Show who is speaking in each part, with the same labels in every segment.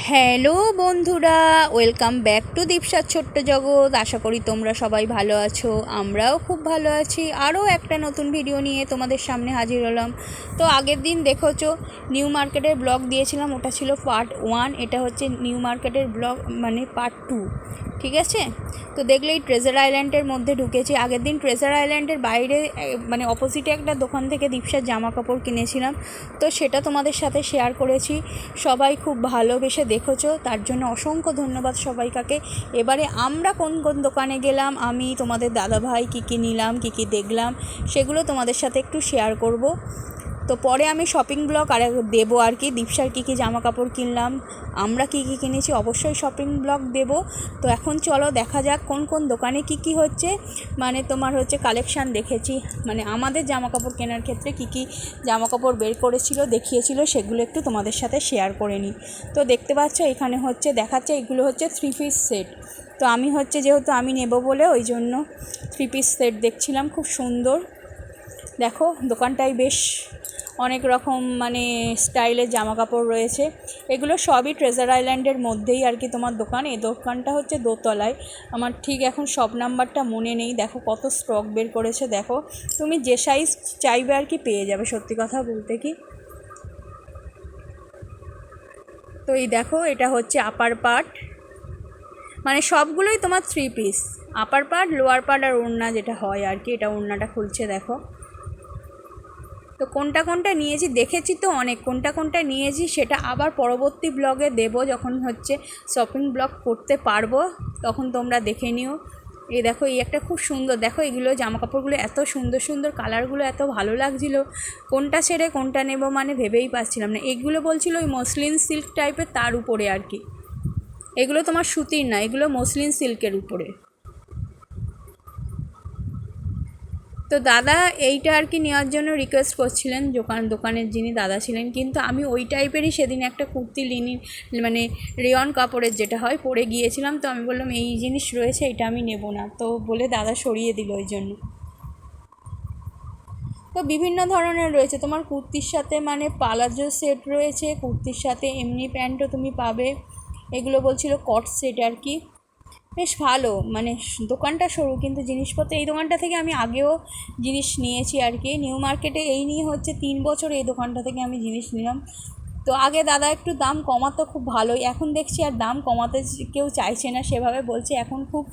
Speaker 1: Hello বন্ধুরা, welcome back to দীপসার ছোট্ট জগৎ। আশা করি তোমরা সবাই ভালো আছো, আমরাও খুব ভালো আছি। আরও একটা নতুন ভিডিও নিয়ে তোমাদের সামনে হাজির হলাম। তো আগের দিন দেখেছো নিউ মার্কেটের ব্লগ দিয়েছিলাম, ওটা ছিল পার্ট 1। এটা হচ্ছে নিউ মার্কেটের ব্লগ মানে পার্ট 2, ঠিক আছে। তো দেখলেই ট্রেজার আইল্যান্ডের মধ্যে ঢুকেছি। আগের দিন ট্রেজার আইল্যান্ডের বাইরে মানে অপোজিটে একটা দোকান থেকে দীপসার জামা কাপড় কিনেছিলাম, তো সেটা তোমাদের সাথে শেয়ার করেছি। সবাই খুব ভালোবেসে দেখেছো, তার জন্য অসংখ্য ধন্যবাদ সবাইকাকে। এবারে আমরা কোন কোন দোকানে গেলাম, আমি তোমাদের দাদাভাই কী কী নিলাম, কী কী দেখলাম, সেগুলো তোমাদের সাথে একটু শেয়ার করব। তো পরে আমি শপিং ব্লগ আর দেবো আর কি, দীপসার কী কী জামা কাপড় কিনলাম, আমরা কী কী কিনেছি, অবশ্যই শপিং ব্লগ দেব। তো এখন চলো দেখা যাক কোন কোন দোকানে কী কী হচ্ছে, মানে তোমার হচ্ছে কালেকশান দেখেছি, মানে আমাদের জামা কাপড় কেনার ক্ষেত্রে কী কী জামা কাপড় বের করেছিল, দেখিয়েছিল, সেগুলো একটু তোমাদের সাথে শেয়ার করে নিই। তো দেখতে পাচ্ছ এখানে হচ্ছে দেখাচ্ছে, এগুলো হচ্ছে 3 পিস সেট। তো আমি হচ্ছে যেহেতু আমি নেব বলে ওই জন্য 3 পিস সেট দেখছিলাম, খুব সুন্দর। দেখো দোকানটায় বেশ অনেক রকম মানে স্টাইলের জামা কাপড় রয়েছে। এগুলো সবই ট্রেজার আইল্যান্ডের মধ্যেই আর কি তোমার দোকান। এই দোকানটা হচ্ছে দোতলায়, আমার ঠিক এখন শপ নাম্বারটা মনে নেই। দেখো কত স্টক বের করেছে, দেখো তুমি যে সাইজ চাইবে আর কি পেয়ে যাবে, সত্যি কথা বলতে কি। তো এই দেখো এটা হচ্ছে আপার পার্ট, মানে সবগুলোই তোমার 3 piece, upper part, lower part আর ওড়না যেটা হয় আর কি। এটা ওড়নাটা খুলছে দেখো। তো কোনটা কোনটা নিয়েছি দেখেছি, তো অনেক কোনটা কোনটা নিয়েছি সেটা আবার পরবর্তী ব্লগে দেব, যখন হচ্ছে শপিং ব্লগ করতে পারবো তখন তোমরা দেখে নিও। এই দেখো এই একটা খুব সুন্দর, দেখো এগুলো জামা কাপড়গুলো এত সুন্দর সুন্দর, কালারগুলো এত ভালো লাগছিলো, কোনটা ছেড়ে কোনটা নেব মানে ভেবেই পাচ্ছিলাম না। এগুলো বলছিল ওই মসলিন সিল্ক টাইপের, তার উপরে আর কি। এগুলো তোমার সুতির না, এগুলো মসলিন সিল্কের উপরে। তো দাদা এইটা আর কি নেওয়ার জন্য রিকোয়েস্ট করছিলেন, দোকানের যিনি দাদা ছিলেন, কিন্তু আমি ওই টাইপেরই সেদিন একটা কুর্তি মানে রেয়ন কাপড়ের যেটা হয় পরে গিয়েছিলাম। তো আমি বললাম এই জিনিস রয়েছে, এটা আমি নেব না, তো বলে দাদা সরিয়ে দিল ওই জন্য। তো বিভিন্ন ধরনের রয়েছে তোমার কুর্তির সাথে, মানে পালাজো সেট রয়েছে, কুর্তির সাথে এমনি প্যান্টও তুমি পাবে। এগুলো বলছিল কট সেট আর কি, বেশ ভালো। মানে দোকানটা সরু কিন্তু জিনিসপত্র, এই দোকানটা থেকে আমি আগেও জিনিস নিয়েছি আর কি। নিউ মার্কেটে এই নিয়ে হচ্ছে 3 বছর এই দোকানটা থেকে আমি জিনিস নিলাম। তো আগে দাদা একটু দাম কমাতো খুব ভালোই, এখন দেখছি আর দাম কমাতে কেউ চাইছে না সেভাবে, বলছে এখন খুব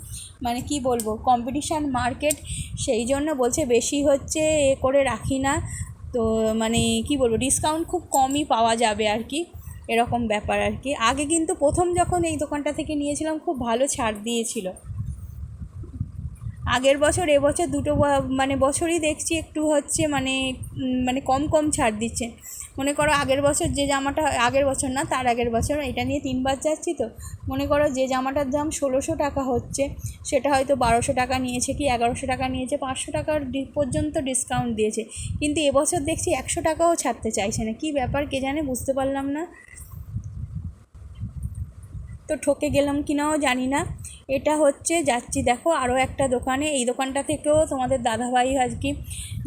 Speaker 1: মানে কি বলবো কম্পিটিশান মার্কেট, সেই জন্য বলছে বেশি হচ্ছে এ করে রাখি না। তো মানে কি বলবো ডিসকাউন্ট খুব কমই পাওয়া যাবে আর কি, এরকম ব্যাপার আর কি। আগে কিন্তু প্রথম যখন এই দোকানটা থেকে নিয়েছিলাম খুব ভালো ছাড় দিয়েছিল। আগের বছর এবছর দুটো মানে বছরই দেখছি একটু হচ্ছে মানে মানে কম কম ছাড় দিচ্ছে। মনে করো আগের বছর যে জামাটা, আগের বছর না তার আগের বছর, এটা নিয়ে 3বার যাচ্ছি। তো মনে করো যে জামাটার দাম 1600 টাকা হচ্ছে, সেটা হয়তো 1200 টাকা নিয়েছে কি 1100 টাকা নিয়েছে, 500 টাকার পর্যন্ত ডিসকাউন্ট দিয়েছে। কিন্তু এবছর দেখছি 100 টাকাও ছাড়তে চাইছে না, কি ব্যাপার কে জানে, বুঝতে পারলাম না। তো ঠকে গেলাম কিনাও জানি না। এটা হচ্ছে যাচ্ছি দেখো আরও একটা দোকানে, এই দোকানটা থেকেও তোমাদের দাদাভাই আর কি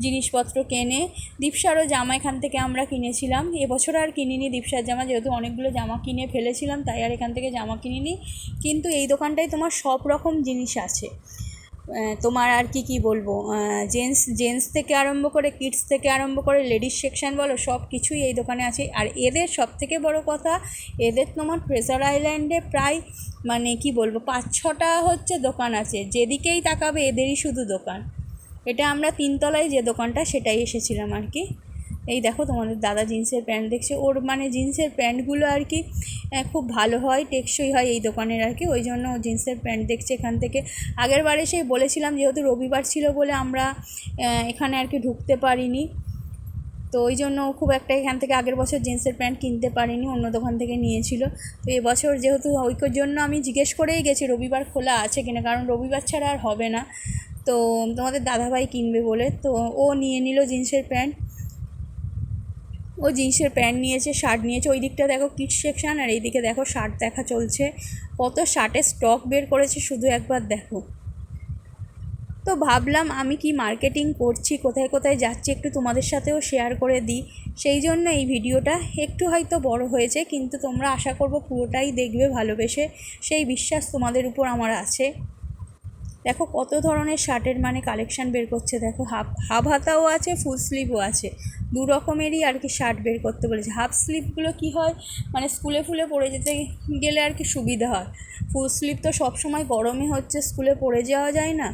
Speaker 1: জিনিসপত্র কেনে। দীপসারও জামা এখান থেকে আমরা কিনেছিলাম, এবছর আর কিনিনি দীপসার জামা, যেহেতু অনেকগুলো জামা কিনে ফেলেছিলাম তাই আর এখান থেকে জামা কিনিনি। কিন্তু এই দোকানটায় তোমার সব রকম জিনিস আছে, তোমার আর কি বলবো, জেন্টস থেকে আরম্ভ করে কিডস থেকে আরম্ভ করে লেডিস সেকশান বলো, সব কিছুই এই দোকানে আছে। আর এদের সবথেকে বড় কথা, এদের তোমার ট্রেজার আইল্যান্ডে প্রায় মানে কি বলবো 5-6টা হচ্ছে দোকান আছে, যেদিকেই তাকাবে এদেরই শুধু দোকান। এটা আমরা 3তলায় যে দোকানটা সেটাই এসেছিলাম আর কি। এই দেখো তোমাদের দাদা জিন্সের প্যান্ট দেখছে, ওর মানে জিন্সের প্যান্টগুলো আর কি খুব ভালো হয়, টেকসই হয় এই দোকানের আর কি, ওই জন্য জিন্সের প্যান্ট দেখছে এখান থেকে। আগের বারে সেই বলেছিলাম যেহেতু রবিবার ছিল বলে আমরা এখানে আর কি ঢুকতে পারিনি, তো ওই জন্য খুব একটা এখান থেকে আগের বছর জিন্সের প্যান্ট কিনতে পারিনি, অন্য দোকান থেকে নিয়েছিল। তো এবছর যেহেতু ওইকোর জন্য আমি জিজ্ঞেস করেই গেছি রবিবার খোলা আছে কিনা, কারণ রবিবার ছাড়া আর হবে না। তো তোমাদের দাদাভাই কিনবে বলে তো ও নিয়ে নিল জিন্সের প্যান্ট, ও জিন্সের প্যান্ট নিয়েছে, শার্ট নিয়েছে। ওই দিকটা দেখো কিডস সেকশান, আর এইদিকে দেখো শার্ট দেখা চলছে, কত শার্টের স্টক বের করেছে শুধু একবার দেখো। তো ভাবলাম আমি কি মার্কেটিং করছি, কোথায় কোথায় যাচ্ছি একটু তোমাদের সাথেও শেয়ার করে দিই, সেই জন্য এই ভিডিওটা একটু হয়তো বড় হয়েছে, কিন্তু তোমরা আশা করবো পুরোটাই দেখবে ভালোবেসে, সেই বিশ্বাস তোমাদের উপর আমার আছে। দেখো কত ধরনের শার্টের মানে কালেকশান বের করছে, দেখো হাফ হাতাও আছে, ফুল স্লিভও আছে, দু রকমেরই আর কি শার্ট বের করতে বলেছে। হাফ স্লিভগুলো কি হয় মানে স্কুলে ফুলে পরে যেতে গেলে আর কি সুবিধা হয়, ফুল স্লিভ তো সবসময় গরমে হচ্ছে স্কুলে পরে যাওয়া যায় না।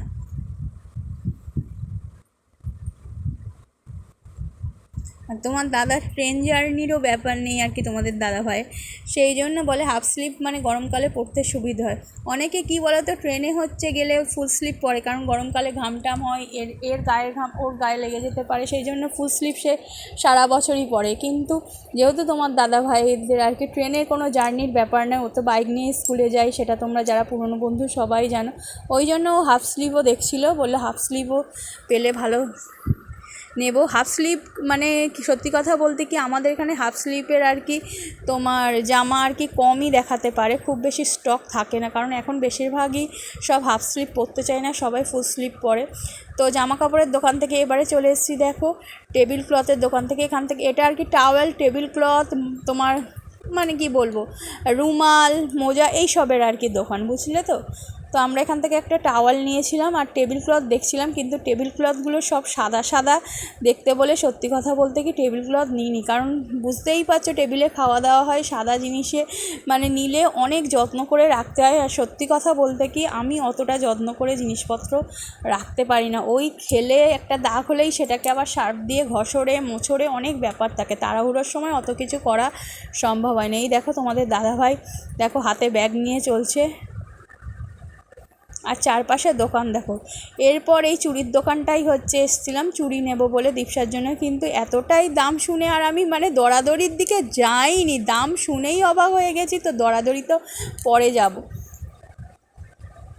Speaker 1: আর তোমার দাদার ট্রেন জার্নিরও ব্যাপার নেই আর কি তোমাদের দাদা ভাই, সেই জন্য বলে হাফ স্লিভ মানে গরমকালে পরতে সুবিধা হয়। অনেকে কি বলে তো ট্রেনে হচ্ছে গেলে ফুল স্লিভ পরে, কারণ গরমকালে ঘাম টাম হয়, এর গায়ের ঘাম ওর গায়ে লেগে যেতে পারে, সেই জন্য ফুল স্লিভ সে সারা বছরই পরে। কিন্তু যেহেতু তোমার দাদা ভাইদের আর কি ট্রেনের কোনো জার্নির ব্যাপার নয়, ও তো বাইক নিয়ে স্কুলে যায়, সেটা তোমরা যারা পুরনো বন্ধু সবাই জানো, ওই জন্য ও হাফ স্লিভও দেখছিলো, বললে হাফ স্লিভও পেলে ভালো নেব। হাফ স্লিভ মানে সত্যি কথা বলতে কি আমাদের এখানে হাফ স্লিভের আর কি তোমার জামা আর কি কমই দেখাতে পারে, খুব বেশি স্টক থাকে না, কারণ এখন বেশিরভাগই সব হাফ স্লিভ পরতে চায় না, সবাই ফুল স্লিভ পরে। তো জামা কাপড়ের দোকান থেকে এবারে চলে এসেছি দেখো টেবিল ক্লথের দোকান থেকে, এখান থেকে এটা আর কি টাওয়েল, টেবিল ক্লথ, তোমার মানে কি বলবো রুমাল, মোজা, এই সবের আর কি দোকান, বুঝলে তো। তো আমরা এখান থেকে একটা টাওয়াল নিয়েছিলাম আর টেবিল ক্লথ দেখছিলাম, কিন্তু টেবিল ক্লথগুলো সব সাদা সাদা দেখতে বলে সত্যি কথা বলতে কি টেবিল ক্লথ নিইনি, কারণ বুঝতেই পারছো টেবিলে খাওয়া দাওয়া হয়, সাদা জিনিসে মানে নিলে অনেক যত্ন করে রাখতে হয়, আর সত্যি কথা বলতে কি আমি অতটা যত্ন করে জিনিসপত্র রাখতে পারি না, ওই খেলে একটা দাগ হলেই সেটাকে আবার সার্ফ দিয়ে ঘষড়ে মোছড়ে অনেক ব্যাপার থাকে, তাড়াহুড়োর সময় অত কিছু করা সম্ভব হয় না। এই দেখো তোমাদের দাদাভাই দেখো হাতে ব্যাগ নিয়ে চলছে, আর চারপাশে দোকান দেখো। এরপর এই চুড়ির দোকানটাই হচ্ছে এসেছিলাম চুড়ি নেব বলে দীপসার জন্য, কিন্তু এতটাই দাম শুনে আর আমি মানে দরাদরির দিকে যাইনি, দাম শুনেই অবাক হয়ে গেছি, তো দরাদরি তো পরে যাব,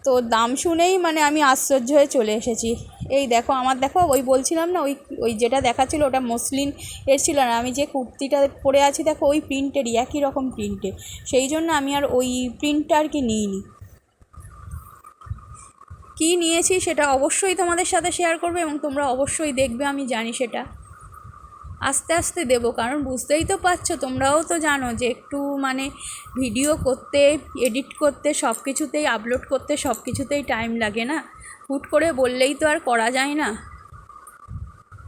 Speaker 1: তো দাম শুনেই মানে আমি আশ্চর্য হয়ে চলে এসেছি। এই দেখো আমার দেখো ওই বলছিলাম না ওই ওই যেটা দেখাচ্ছিলো ওটা মসলিন এর ছিল না, আমি যে কুর্তিটা পরে আছি দেখো ওই প্রিন্টেরই, একই রকম প্রিন্টের, সেই জন্য আমি আর ওই প্রিন্টটা আর কি নিইনি। কী নিয়েছি সেটা অবশ্যই তোমাদের সাথে শেয়ার করবে এবং তোমরা অবশ্যই দেখবে, আমি জানি সেটা আস্তে আস্তে দেবো, কারণ বুঝতেই তো পারছো, তোমরাও তো জানো যে একটু মানে ভিডিও করতে, এডিট করতে, সব কিছুতেই আপলোড করতে সব কিছুতেই টাইম লাগে না, হুট করে বললেই তো আর করা যায় না,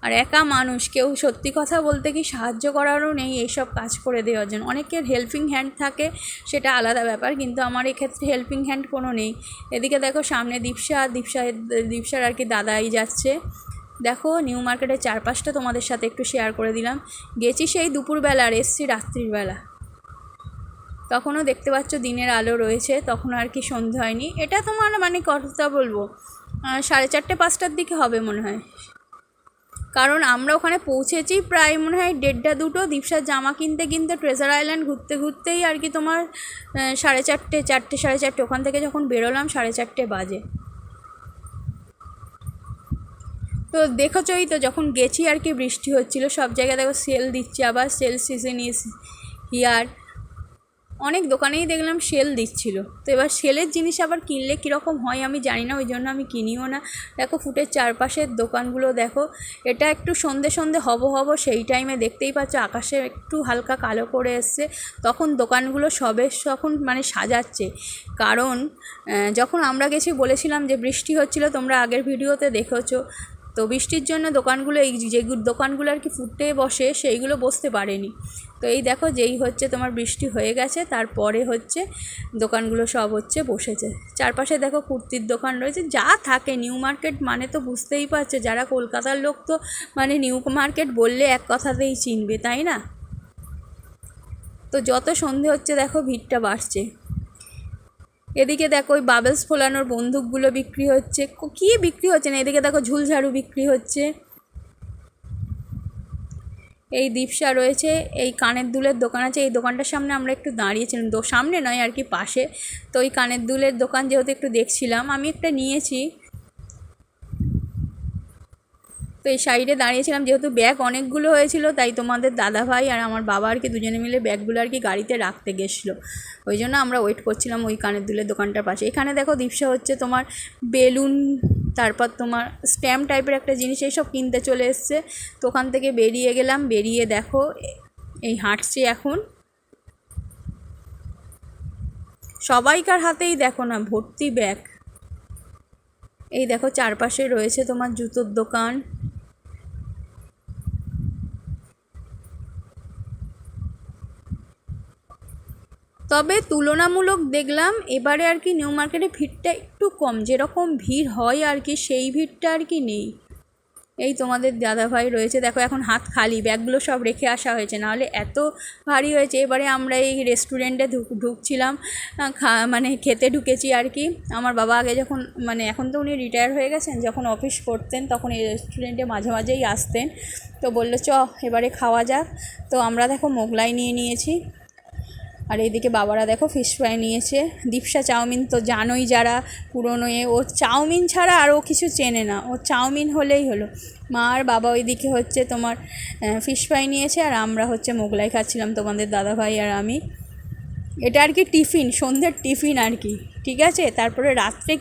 Speaker 1: আর একা মানুষ, কেউ সত্যি কথা বলতে কি সাহায্য করারও নেই এইসব কাজ করে দেওয়ার জন্য, অনেকের হেল্পিং হ্যান্ড থাকে সেটা আলাদা ব্যাপার, কিন্তু আমার এক্ষেত্রে হেল্পিং হ্যান্ড কোনো নেই। এদিকে দেখো সামনে দীপসার আর কি দাদাই যাচ্ছে, দেখো নিউ মার্কেটের চারপাশটা তোমাদের সাথে একটু শেয়ার করে দিলাম। গেছি সেই দুপুরবেলা আর এসছি রাত্রির বেলা, তখনও দেখতে পাচ্ছ দিনের আলো রয়েছে, তখন আর কি সন্ধে হয়নি, এটা তোমার মানে কথা বলবো 4:30 5টার দিকে হবে মনে হয়, কারণ আমরা ওখানে পৌঁছেছি প্রায় মনে হয় 1:30 2টো, দীপসার জামা কিনতে কিনতে ট্রেজার আইল্যান্ড ঘুরতে ঘুরতেই আর কি তোমার 4:30 4টে 4:30, ওখান থেকে যখন বেরোলাম 4:30 বাজে। তো দেখেছই তো যখন গেছি আর কি বৃষ্টি হচ্ছিলো, সব জায়গায় দেখো সেল দিচ্ছে, আবার সেল সিজন ইজ হিয়ার, অনেক দোকানেই দেখলাম সেল দিচ্ছিল, তো এবার সেলের জিনিস আবার কিনলে কীরকম হয় আমি জানি না, ওই জন্য আমি কিনিও না। দেখো ফুটের চারপাশের দোকানগুলো দেখো, এটা একটু সন্ধে সন্ধে হব সেই টাইমে দেখতেই পাচ্ছ আকাশে একটু হালকা কালো করে এসছে, তখন দোকানগুলো তখন মানে সাজাচ্ছে, কারণ যখন আমরা গেছি বলেছিলাম যে বৃষ্টি হচ্ছিল, তোমরা আগের ভিডিওতে দেখেছো, তো বৃষ্টির জন্য দোকানগুলো এই যে দোকানগুলো আর কি ফুটে বসে সেইগুলো বসতে পারেনি, তো এই দেখো যেই হচ্ছে তোমার বৃষ্টি হয়ে গেছে তারপরে হচ্ছে দোকানগুলো সব হচ্ছে বসেছে, চারপাশে দেখো কুর্তির দোকান রয়েছে, যা থাকে নিউ মার্কেট মানে তো বুঝতেই পারছে, যারা কলকাতার লোক তো মানে নিউ মার্কেট বললে এক কথাতেই চিনবে, তাই না। তো যত সন্ধে হচ্ছে দেখো ভিড়টা বাড়ছে। এদিকে দেখো ওই বাবেলস ফোলানোর বন্দুকগুলো বিক্রি হচ্ছে, কী বিক্রি হচ্ছে না, এদিকে দেখো ঝুলঝাড়ু বিক্রি হচ্ছে। এই দীপসা রয়েছে, এই কানের দুলের দোকান আছে, এই দোকানটার সামনে আমরা একটু দাঁড়িয়েছিলাম, সামনে নয় আর কি পাশে, তো ওই কানের দুলের দোকান যেহেতু একটু দেখছিলাম, আমি একটা নিয়েছি, তো এই সাইডে দাঁড়িয়েছিলাম, যেহেতু ব্যাগ অনেকগুলো হয়েছিল তাই তোমাদের দাদাভাই আর আমার বাবা আর কি দুজনে মিলে ব্যাগগুলো আর কি গাড়িতে রাখতে গেছিলো, ওই জন্য আমরা ওয়েট করছিলাম ওই কানের দুলের দোকানটার পাশে। এখানে দেখো দীপসা হচ্ছে তোমার বেলুন তারপর তোমার স্ট্যাম্প টাইপের একটা জিনিস এইসব কিনতে চলে এসছে। তো ওখান থেকে বেরিয়ে গেলাম, বেরিয়ে দেখো এই হাঁটছি এখন, সবাইকার হাতেই দেখো না ভর্তি ব্যাগ। এই দেখো চারপাশে রয়েছে তোমার জুতোর দোকান। তবে তুলনামূলক দেখলাম এবারে আর কি নিউ মার্কেটে ভিড়টা একটু কম, যেরকম ভিড় হয় আর কি সেই ভিড়টা আর কি নেই। এই তোমাদের দাদাভাই রয়েছে, দেখো এখন হাত খালি, ব্যাগগুলো সব রেখে আসা হয়েছে, নাহলে এত ভারী হয়েছে। এবারে আমরা এই রেস্টুরেন্টে ঢুকছিলাম, মানে খেতে ঢুকেছি আর কি। আমার বাবা আগে যখন, মানে এখন তো উনি রিটায়ার হয়ে গেছেন, যখন অফিস করতেন তখন এই রেস্টুরেন্টে মাঝে মাঝেই আসতেন। তো বললো চ এবারে খাওয়া যাক। তো আমরা দেখো মোগলাই নিয়ে নিয়েছি, আর এইদিকে বাবারা দেখো ফিশ ফ্রাই নিয়েছে। দীপশা চাউমিন তো জানোই, যারা পুরনো ও চাউমিন ছাড়া আরও কিছু চেনে না, ও চাউমিন হলেই হলো। মা আর বাবা ওইদিকে হচ্ছে তোমার ফিশ ফ্রাই নিয়েছে, আর আমরা হচ্ছে মোগলাই খাচ্ছিলাম, তোমাদের দাদাভাই আর আমি। এটা আর কি টিফিন, সন্ধ্যের টিফিন আর কি, ঠিক আছে। তারপরে রাত্রে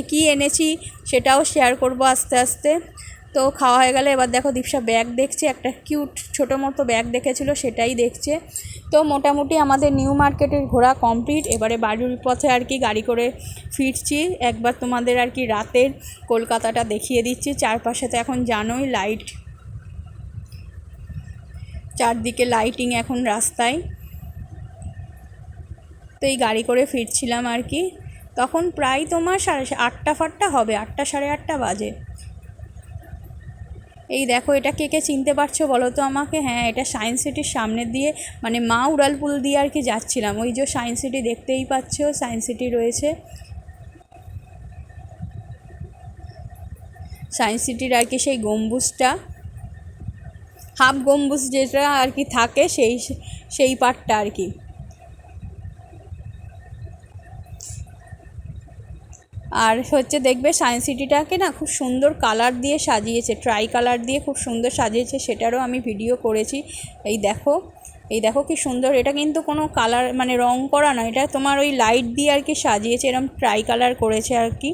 Speaker 1: কী এনেছি সেটাও শেয়ার করব আস্তে আস্তে। তো খাওয়া হয়ে গেলে এবার দেখো দীপশা ব্যাগ দেখছে, একটা কিউট ছোটো মতো ব্যাগ দেখেছিল সেটাই দেখছে। তো মোটামুটি আমাদের নিউ মার্কেটের ঘোরা কমপ্লিট। এবারে বাড়ির পথে আর কি গাড়ি করে ফিরছি। একবার তোমাদের আর কি রাতের কলকাতাটা দেখিয়ে দিচ্ছি। চারপাশে তো এখন জানোই লাইট, চারদিকে লাইটিং এখন রাস্তায়। তো এই গাড়ি করে ফিরছিলাম আর কি, তখন প্রায় তোমার 8:30 হবে, 8টা 8:30 বাজে। এই দেখো এটা কে কে চিনতে পারছো বলো তো আমাকে। হ্যাঁ, এটা সায়েন্স সিটির সামনে দিয়ে, মানে মা উড়ালপুল দিয়ে আর কি যাচ্ছিলাম। ওই যে সায়েন্স সিটি দেখতেই পাচ্ছ, সায়েন্স সিটি রয়েছে। সায়েন্স সিটির আর কি সেই গম্বুজটা, হাফ গম্বুজ যেটা আর কি থাকে, সেই পার্টটা আর কি। আর হচ্ছে দেখবে সায়েন্স সিটিটাকে না খুব সুন্দর কালার দিয়ে সাজিয়েছে, ট্রাই কালার দিয়ে খুব সুন্দর সাজিয়েছে, সেটারও আমি ভিডিও করেছি। এই দেখো, এই দেখো কি সুন্দর। এটা কিন্তু কোনো কালার মানে রং করা না, এটা তোমার ওই লাইট দিয়ে আর কি সাজিয়েছে, এরকম ট্রাই কালার করেছে আর কি।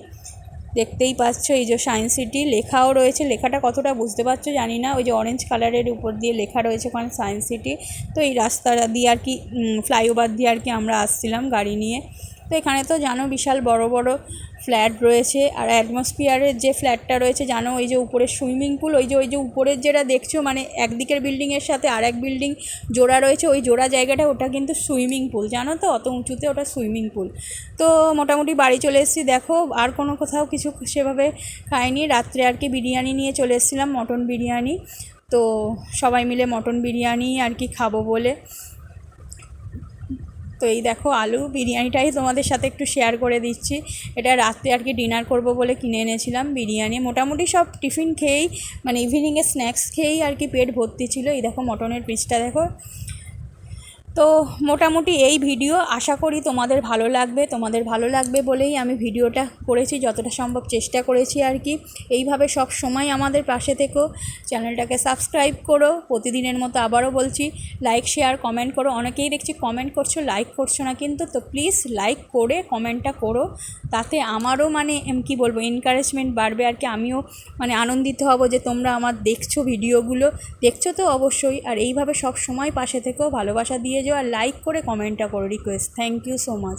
Speaker 1: দেখতেই পাচ্ছ এই যে সায়েন্স সিটি লেখাও রয়েছে, লেখাটা কতটা বুঝতে পারছো জানি না, ওই যে অরেঞ্জ কালারের উপর দিয়ে লেখা রয়েছে ওখানে সায়েন্স সিটি। তো এই রাস্তা দিয়ে আর কি ফ্লাইওভার দিয়ে আর কি আমরা আসছিলাম গাড়ি নিয়ে। তো এখানে তো জানো বিশাল বড় বড় ফ্ল্যাট রয়েছে, আর অ্যাটমসফিয়ারের যে ফ্ল্যাটটা রয়েছে জানো, ওই যে উপরে সুইমিং পুল, ওই যে উপরের যেটা দেখছো, মানে একদিকের বিল্ডিংয়ের সাথে আর এক বিল্ডিং জোড়া রয়েছে, ওই জোড়া জায়গাটা ওটা কিন্তু সুইমিং পুল, জানো তো, অত উঁচুতে ওটা সুইমিং পুল। তো মোটামুটি বাড়ি চলে এসেছি দেখো, আর কোনো কোথাও কিছু সেভাবে খাইনি। রাত্রে আর কি বিরিয়ানি নিয়ে চলে এসেছিলাম, মটন বিরিয়ানি। তো সবাই মিলে মটন বিরিয়ানি আর কি খাবো বলে। তো এই দেখো আলু বিরিয়ানিটাই তোমাদের সাথে একটু শেয়ার করে দিচ্ছি। এটা রাত্রে আর কি ডিনার করব বলে কিনে এনেছিলাম বিরিয়ানি। মোটামুটি সব টিফিন খেয়েই, মানে ইভিনিংয়ে স্ন্যাক্স খেয়েই আর কি পেট ভর্তি ছিল। এই দেখো মটনের পিসটা দেখো। তো মোটামুটি এই ভিডিও আশা করি তোমাদের ভালো লাগবে, তোমাদের ভালো লাগবে বলেই আমি ভিডিওটা করেছি, যতটা সম্ভব চেষ্টা করেছি আর কি। এইভাবে সব সময় আমাদের পাশে থেকো, চ্যানেলটাকে সাবস্ক্রাইব করো। প্রতিদিনের মতো আবারও বলছি, লাইক শেয়ার কমেন্ট করো। অনেকেই দেখছি কমেন্ট করছো, লাইক করছো না কিন্তু, তো প্লিজ লাইক করে কমেন্টটা করো, তাতে আমারও মানে কী বলবো এনকারেজমেন্ট বাড়বে আর কি। আমিও মানে আনন্দিত হব যে তোমরা আমার দেখছো, ভিডিওগুলো দেখছো তো অবশ্যই। আর এইভাবে সব সময় পাশে থেকেও ভালোবাসা দিয়ে যাও, আর লাইক করে কমেন্টটা করো, request. Thank you so much.